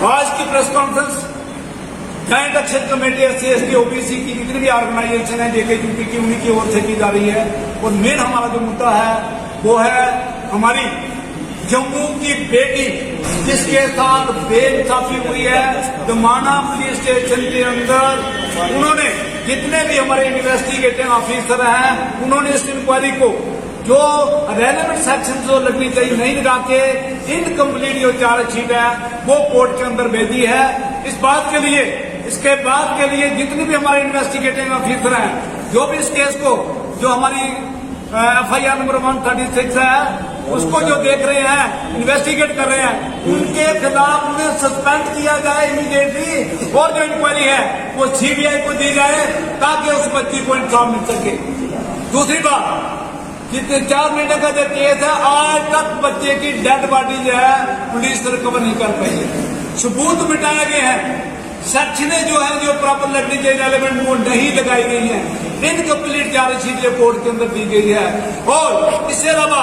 आज की press conference joint action committee SC/ST OBC की जितनी भी ऑर्गेनाइजेशन है JKUP की उन्हीं की ओर से की जा रही है। और मेन हमारा जो मुद्दा है वो है हमारी जम्मू की बेटी जिसके साथ बेइंसाफी हुई है। दमाना पुलिस स्टेशन के अंदर उन्होंने जितने भी हमारे इन्वेस्टिगेटिंग ऑफिसर हैं उन्होंने इस इंक्वायरी को जो रेलेवेंट सेक्शन जो लगनी चाहिए नहीं लगा के इनकम्प्लीट जो चार्जशीट है वो कोर्ट के अंदर भेजी है। इस बात के लिए इसके बाद के लिए जितने भी हमारे इन्वेस्टिगेटिंग ऑफिसर हैं जो भी इस केस को जो हमारी FIR नंबर 136 है उसको जो देख रहे हैं इन्वेस्टिगेट कर रहे हैं उनके खिलाफ उन्हें सस्पेंड किया जाए इमीडिएटली और जो इंक्वायरी है वो CBI को दी जाए ताकि उस बच्ची को इंसाफ मिल सके। दूसरी बात जितने 4 महीने का जो केस है आज तक बच्चे की डेड बॉडी जो है पुलिस रिकवर नहीं कर पाई है। सबूत मिटाए गए हैं, सेक्शनें जो है जो प्रॉपर लगनी चाहिए रेलेवेंट वो नहीं लगाई गई है। इनकम्प्लीट चार्जशीट कोर्ट के अंदर दी गई है। और इससे अलावा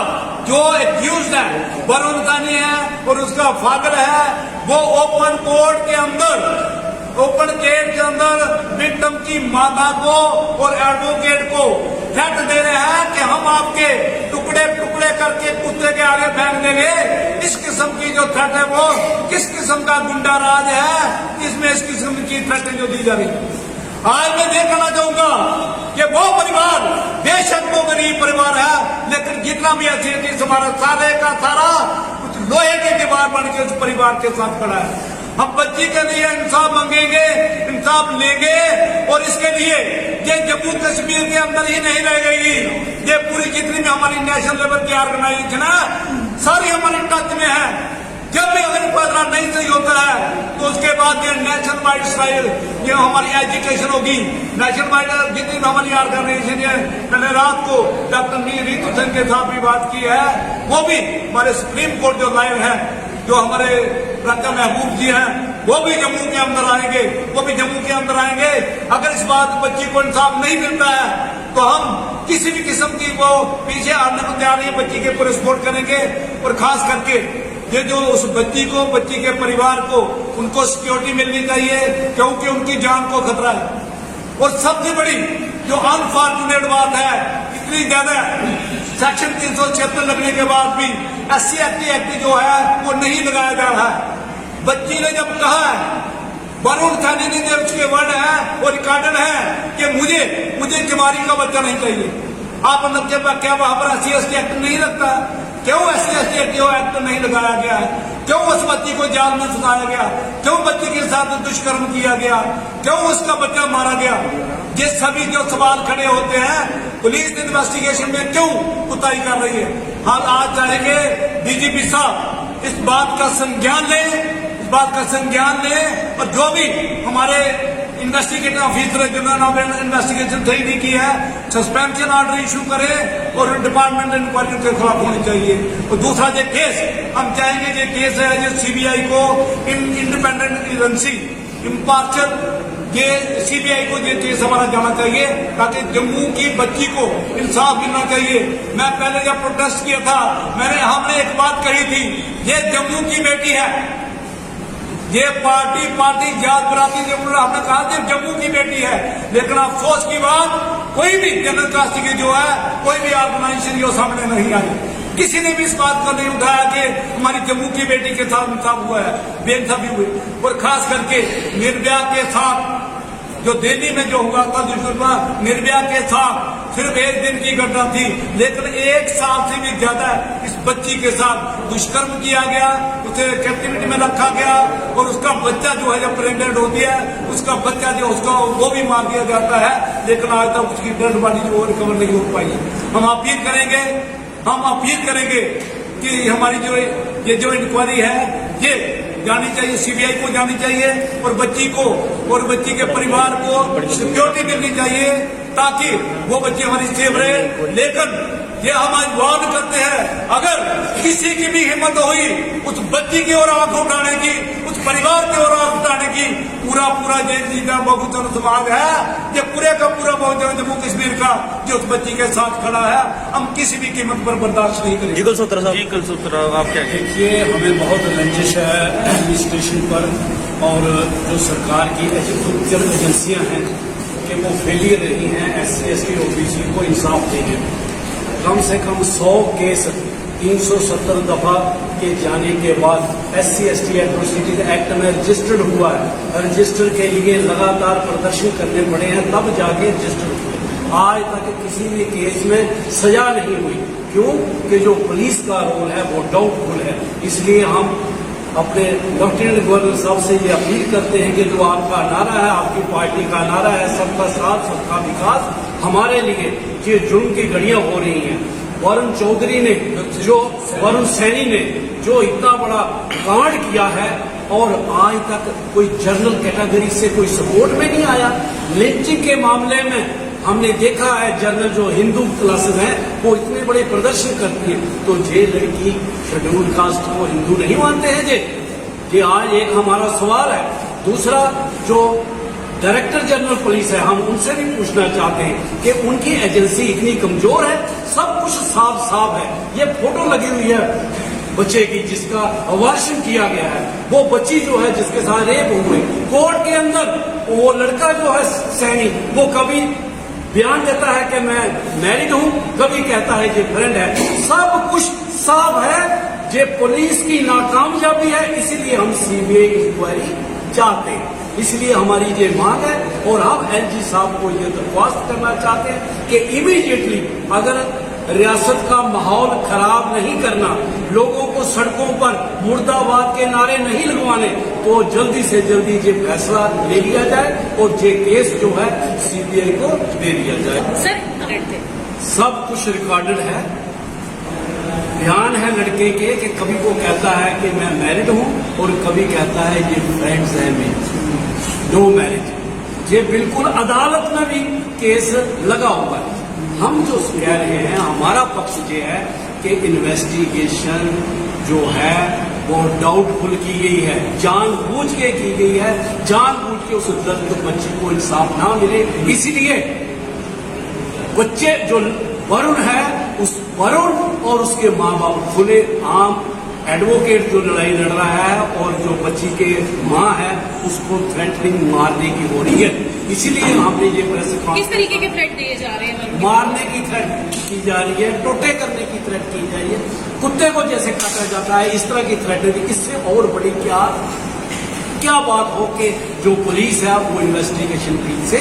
जो एक्यूज्ड है वरुण सानी है और उसका फादर है वो ओपन कोर्ट के अंदर ओपन गेट के अंदर विक्टिम की माता को और एडवोकेट को थ्रेट दे रहे हैं कि हम आपके टुकड़े टुकड़े करके कुत्ते के आगे फेंक देंगे। इस किस्म की जो थ्रेट है वो किस किस्म का गुंडा राज है इसमें इस किस्म की थ्रेटें जो दी जा रही। आज मैं देखना चाहूंगा कि वो परिवार बेशक वो गरीब परिवार है लेकिन जितना भी अच्छी हमारा सारे का सारा कुछ लोहे की दीवार बन के उस परिवार के साथ खड़ा है। हम बच्ची के लिए इंसाफ मांगेंगे, इंसाफ लेंगे और इसके लिए ये जम्मू कश्मीर के अंदर ही नहीं रह गई, ये पूरी जितनी भी हमारी नेशनल लेवल की ऑर्गेनाइजेशन है सारी हमारी टच में है। जब भी अगर पैदा नहीं सही होता है तो उसके बाद ये नेशनल वाइड स्टाइल ये हमारी एजुकेशन होगी। नेशनल वाइड जितनी भी हमारी ऑर्गेनाइजेशन है मैंने रात को डॉक्टर रीतू सिंह के साथ भी बात की है वो भी हमारे सुप्रीम कोर्ट जो लायन है जो हमारे राजा महबूब जी हैं वो भी जम्मू के अंदर आएंगे, वो भी जम्मू के अंदर आएंगे। अगर इस बात बच्ची को इंसाफ नहीं मिलता है तो हम किसी भी किस्म की वो पीछे आने को तैयार नहीं, बच्ची के पूरे सपोर्ट करेंगे। और खास करके ये जो उस बच्ची को बच्ची के परिवार को उनको सिक्योरिटी मिलनी चाहिए क्योंकि उनकी जान को खतरा है। और सबसे बड़ी जो अनफॉर्चुनेट बात है इतनी ज्यादा सेक्शन 376 लगने के बाद भी SC/ST एक्ट जो है वो नहीं लगाया जा रहा है। बच्ची ने जब कहा है वरुण सानी ने जो उसके वर्ड है वो रिकॉर्डेड है कि मुझे चमारी का बच्चा नहीं चाहिए। आप क्या वहां पर SC/ST एक्ट नहीं लगता? क्यों SC/ST एक्ट नहीं लगाया गया है? क्यों उस बच्ची को जाल में फंसाया गया? क्यों बच्ची के साथ दुष्कर्म किया गया? क्यों उसका बच्चा मारा गया? ये सभी जो सवाल खड़े होते हैं पुलिस इन्वेस्टिगेशन में क्यों कुताही कर रही है? हम आज चाहेंगे DGP साहब इस बात का संज्ञान लें और जो भी हमारे इन्वेस्टिगेटिंग ऑफिसर जिन्होंने इन्वेस्टिगेशन सही नहीं की है सस्पेंशन ऑर्डर इशू करे और डिपार्टमेंट इंक्वायरी के खिलाफ होनी चाहिए। और दूसरा ये केस हम चाहेंगे ये केस है जो CBI को इंडिपेंडेंट एजेंसी इम्पार्शियल ये CBI को ये केस हमारा जाना चाहिए ताकि जम्मू की बच्ची को इंसाफ मिलना चाहिए। मैं पहले जब प्रोटेस्ट किया था हमने एक बात कही थी ये जम्मू की बेटी है, ये पार्टी जात बराती हमने कहा कि जम्मू की बेटी है। लेकिन अफसोस की बात कोई भी जनरल कास्ट की जो है कोई भी ऑर्गेनाइजेशन जो सामने नहीं आई, किसी ने भी इस बात को नहीं उठाया कि हमारी जम्मू की बेटी के साथ इंसाफ हुआ है, बेइंसाफी हुई। और खास करके निर्भया के साथ जो दिल्ली में जो हुआ था दुष्कर्म निर्भया के साथ सिर्फ 1 दिन की घटना थी लेकिन 1 साल से भी ज्यादा इस बच्ची के साथ दुष्कर्म किया गया, उसे कैप्टिविटी में रखा गया और उसका बच्चा जो है जब प्रेग्नेंट होती है उसका बच्चा जो उसका वो भी मार दिया जाता है लेकिन आज तक उसकी डेड बॉडी जो रिकवर नहीं हो पाई है। हम अपील करेंगे कि हमारी ये जो इंक्वायरी है ये जानी चाहिए, CBI को जानी चाहिए और बच्ची को और बच्ची के परिवार को सिक्योरिटी मिलनी चाहिए ताकि वो बच्ची हमारी सेफ रहे। लेकिन ये हम आज वार्न करते हैं, अगर किसी की भी हिम्मत हुई उस बच्ची की ओर आंख उठाने की, उस परिवार की ओर आंख उठाने की, पूरा जेल का बहुजन समाज है, ये पूरे का पूरा बहुजन जम्मू कश्मीर का जो उस बच्ची के साथ खड़ा है, हम किसी भी कीमत पर बर्दाश्त नहीं करेंगे। जी कुलसूत्रा आप क्या कहेंगे? देखिए, हमें बहुत रंजिश है एडमिनिस्ट्रेशन पर और जो सरकार की एजेंसियां हैं कि वो फेलियर रही हैं SC ST OBC को इंसाफ देने में। कम से कम 100 केस 370 दफा के जाने के बाद SC ST एट्रोसिटीज एक्ट में रजिस्टर्ड हुआ है। रजिस्टर के लिए लगातार प्रदर्शन करने पड़े हैं, तब जाके रजिस्टर हुए। आज तक किसी भी केस में सजा नहीं हुई। क्यों? कि जो पुलिस का रोल है वो डाउटफुल है। इसलिए हम अपने लेफ्टिनेंट गवर्नर साहब से ये अपील करते हैं कि जो आपका नारा है, आपकी पार्टी का नारा है, सबका साथ सबका विकास, हमारे लिए ये जुर्म की घड़ियां हो रही हैं। वरुण चौधरी ने वरुण सैनी ने जो इतना बड़ा कांड किया है और आज तक कोई जनरल कैटेगरी से कोई सपोर्ट में नहीं आया। लिंचिंग के मामले में हमने देखा है जनरल जो हिंदू क्लासेस हैं वो इतने बड़े प्रदर्शन करती है, तो ये लड़की शेड्यूल कास्ट को हिंदू नहीं मानते हैं ये आज एक हमारा सवाल है। दूसरा, जो डायरेक्टर जनरल पुलिस है, हम उनसे भी पूछना चाहते हैं कि उनकी एजेंसी इतनी कमजोर है, सब कुछ साफ है। ये फोटो लगी हुई है बच्चे की जिसका अवार्षण किया गया है, वो बच्ची जो है जिसके साथ रेप हुए, कोर्ट के अंदर वो लड़का जो है सैनी, वो कभी बयान देता है कि मैं मैरिड हूं, कभी कहता है ये फ्रेंड है, सब कुछ साफ है। ये पुलिस की नाकामयाबी है, इसीलिए हम CBI इंक्वायरी चाहते हैं। इसलिए हमारी ये मांग है और हम LG साहब को ये दरख्वास्त करना चाहते हैं कि इमीडिएटली अगर रियासत का माहौल खराब नहीं करना, लोगों को सड़कों पर मुर्दाबाद के नारे नहीं लगवाने, तो जल्दी से जल्दी ये फैसला ले लिया जाए और ये केस जो है CBI को दे दिया जाए। सब कुछ रिकॉर्डेड है। ध्यान है लड़के के कि कभी वो कहता है कि मैं मैरिड हूं और कभी कहता है ये फ्रेंड्स है मेरे, नो मैरिज। ये बिल्कुल अदालत में भी केस लगा हुआ है। हम जो कह रहे हैं, हमारा पक्ष ये है कि इन्वेस्टिगेशन जो है वो डाउटफुल की गई है, जानबूझ के की गई है, जानबूझ के उस दर्द बच्ची को इंसाफ ना मिले। इसीलिए बच्चे जो वरुण है, उस वरुण और उसके माँ बाप खुले आम एडवोकेट जो लड़ाई लड़ रहा है और जो बच्ची के माँ है उसको थ्रेटनिंग मारने की हो रही है। इसीलिए हमने ये प्रेस कॉन्फ्रेंस, किस तरीके के थ्रेट दिए जा रहे हैं? मारने की थ्रेट की जा रही है, टोटे करने की थ्रेट की जा रही है, कुत्ते को जैसे काटा जाता है इस तरह की थ्रेट दी। इससे और बड़ी क्या बात हो कि जो पुलिस है वो इन्वेस्टिगेशन ठीक से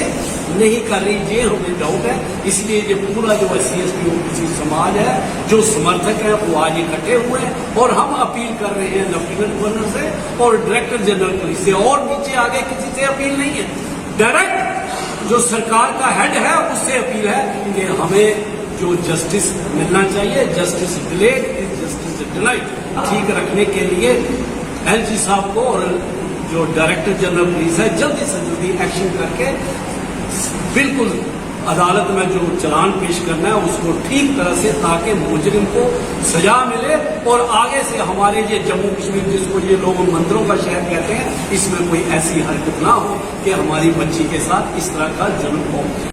नहीं कर रही, ये हमें डाउट है। इसलिए ये पूरा जो SC ST OBC समाज है, जो समर्थक है, वो आज इकट्ठे हुए हैं और हम अपील कर रहे हैं लेफ्टिनेंट गवर्नर से और डायरेक्टर जनरल पुलिस से, और नीचे आगे किसी से अपील नहीं है। डायरेक्ट जो सरकार का हेड है उससे अपील है कि हमें जो जस्टिस मिलना चाहिए, justice delayed is justice denied, ठीक रखने के लिए LG साहब को और जो डायरेक्टर जनरल पुलिस है जल्दी से जल्दी एक्शन करके बिल्कुल अदालत में जो चालान पेश करना है उसको ठीक तरह से, ताकि मुजरिम को सजा मिले और आगे से हमारे ये जम्मू कश्मीर जिसको ये लोग मंदिरों का शहर कहते हैं, इसमें कोई ऐसी हरकत ना हो कि हमारी बच्ची के साथ इस तरह का जुल्म हो।